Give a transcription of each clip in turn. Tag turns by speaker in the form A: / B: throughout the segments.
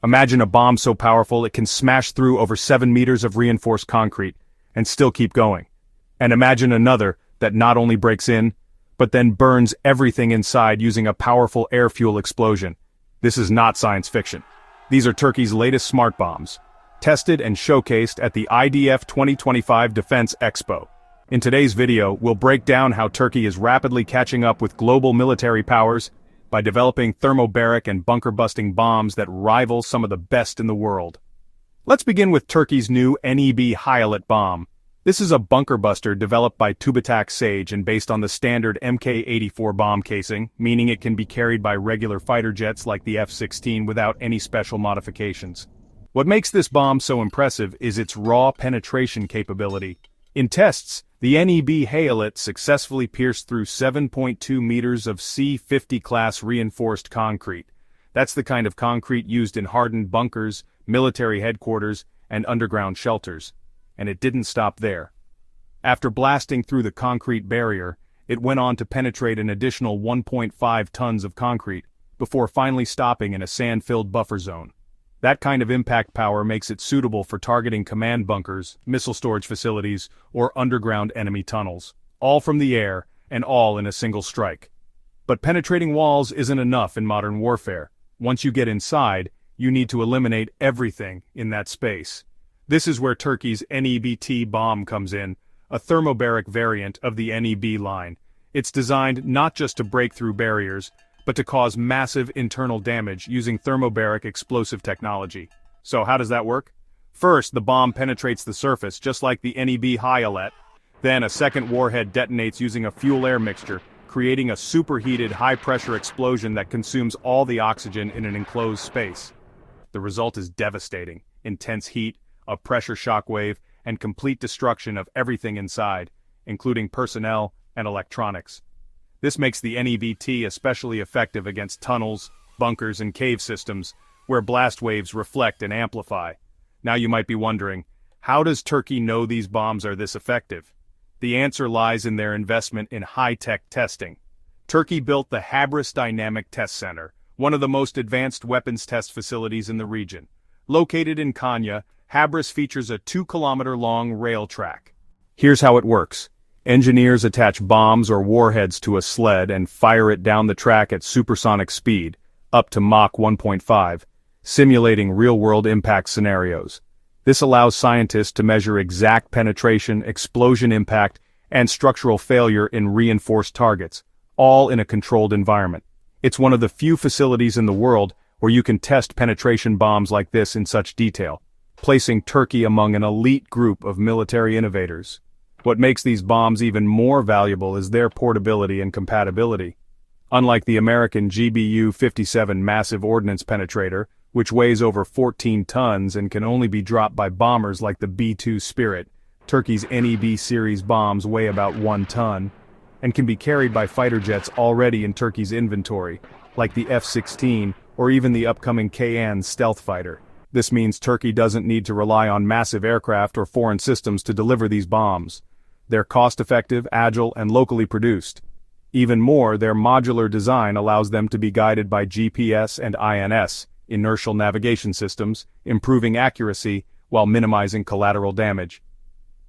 A: Imagine a bomb so powerful it can smash through over 7 meters of reinforced concrete and still keep going. And imagine another that not only breaks in, but then burns everything inside using a powerful air-fuel explosion. This is not science fiction. These are Turkey's latest smart bombs, tested and showcased at the IDF 2025 Defense Expo. In today's video, we'll break down how Turkey is rapidly catching up with global military powers by developing thermobaric and bunker-busting bombs that rival some of the best in the world. Let's begin with Turkey's new NEB Hayalet bomb. This is a bunker buster developed by TÜBİTAK Sage and based on the standard Mk-84 bomb casing, meaning it can be carried by regular fighter jets like the F-16 without any special modifications. What makes this bomb so impressive is its raw penetration capability. In tests, the NEB Hayalet successfully pierced through 7.2 meters of C-50 class reinforced concrete. That's the kind of concrete used in hardened bunkers, military headquarters, and underground shelters. And it didn't stop there. After blasting through the concrete barrier, it went on to penetrate an additional 1.5 tons of concrete, before finally stopping in a sand-filled buffer zone. That kind of impact power makes it suitable for targeting command bunkers, missile storage facilities, or underground enemy tunnels, all from the air, and all in a single strike. But penetrating walls isn't enough in modern warfare. Once you get inside, you need to eliminate everything in that space. This is where Turkey's NEBT bomb comes in, a thermobaric variant of the NEB line. It's designed not just to break through barriers, but to cause massive internal damage using thermobaric explosive technology. So how does that work? First, the bomb penetrates the surface just like the NEB Hayalet. Then a second warhead detonates using a fuel-air mixture, creating a superheated high-pressure explosion that consumes all the oxygen in an enclosed space. The result is devastating: intense heat, a pressure shockwave, and complete destruction of everything inside, including personnel and electronics. This makes the NEBT especially effective against tunnels, bunkers, and cave systems, where blast waves reflect and amplify. Now you might be wondering, how does Turkey know these bombs are this effective? The answer lies in their investment in high-tech testing. Turkey built the Habris Dynamic Test Center, one of the most advanced weapons test facilities in the region. Located in Konya, Habris features a 2-kilometer-long rail track. Here's how it works. Engineers attach bombs or warheads to a sled and fire it down the track at supersonic speed, up to Mach 1.5, simulating real-world impact scenarios. This allows scientists to measure exact penetration, explosion impact, and structural failure in reinforced targets, all in a controlled environment. It's one of the few facilities in the world where you can test penetration bombs like this in such detail, placing Turkey among an elite group of military innovators. What makes these bombs even more valuable is their portability and compatibility. Unlike the American GBU-57 massive ordnance penetrator, which weighs over 14 tons and can only be dropped by bombers like the B-2 Spirit, Turkey's NEB series bombs weigh about 1 ton, and can be carried by fighter jets already in Turkey's inventory, like the F-16 or even the upcoming Kayan stealth fighter. This means Turkey doesn't need to rely on massive aircraft or foreign systems to deliver these bombs. They're cost-effective, agile, and locally produced. Even more, their modular design allows them to be guided by GPS and INS, inertial navigation systems, improving accuracy while minimizing collateral damage.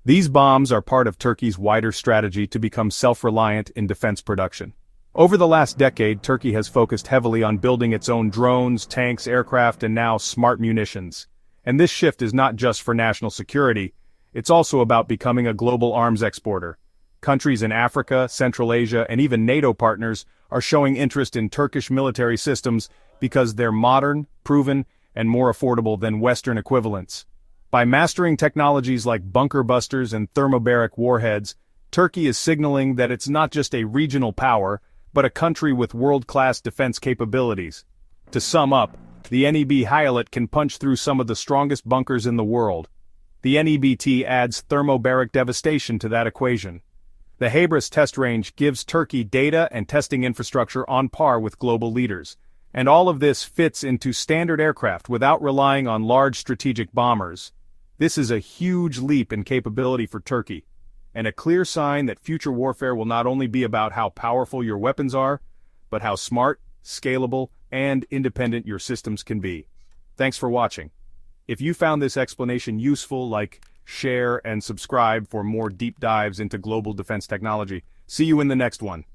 A: These bombs are part of Turkey's wider strategy to become self-reliant in defense production. Over the last decade, Turkey has focused heavily on building its own drones, tanks, aircraft, and now smart munitions. And this shift is not just for national security, it's also about becoming a global arms exporter. Countries in Africa, Central Asia, and even NATO partners are showing interest in Turkish military systems because they're modern, proven, and more affordable than Western equivalents. By mastering technologies like bunker busters and thermobaric warheads, Turkey is signaling that it's not just a regional power, but a country with world-class defense capabilities. To sum up, the NEB Hayalet can punch through some of the strongest bunkers in the world. The NEBT adds thermobaric devastation to that equation. The Habris test range gives Turkey data and testing infrastructure on par with global leaders, and all of this fits into standard aircraft without relying on large strategic bombers. This is a huge leap in capability for Turkey, and a clear sign that future warfare will not only be about how powerful your weapons are, but how smart, scalable, and independent your systems can be. Thanks for watching. If you found this explanation useful, like, share and subscribe for more deep dives into global defense technology. See you in the next one.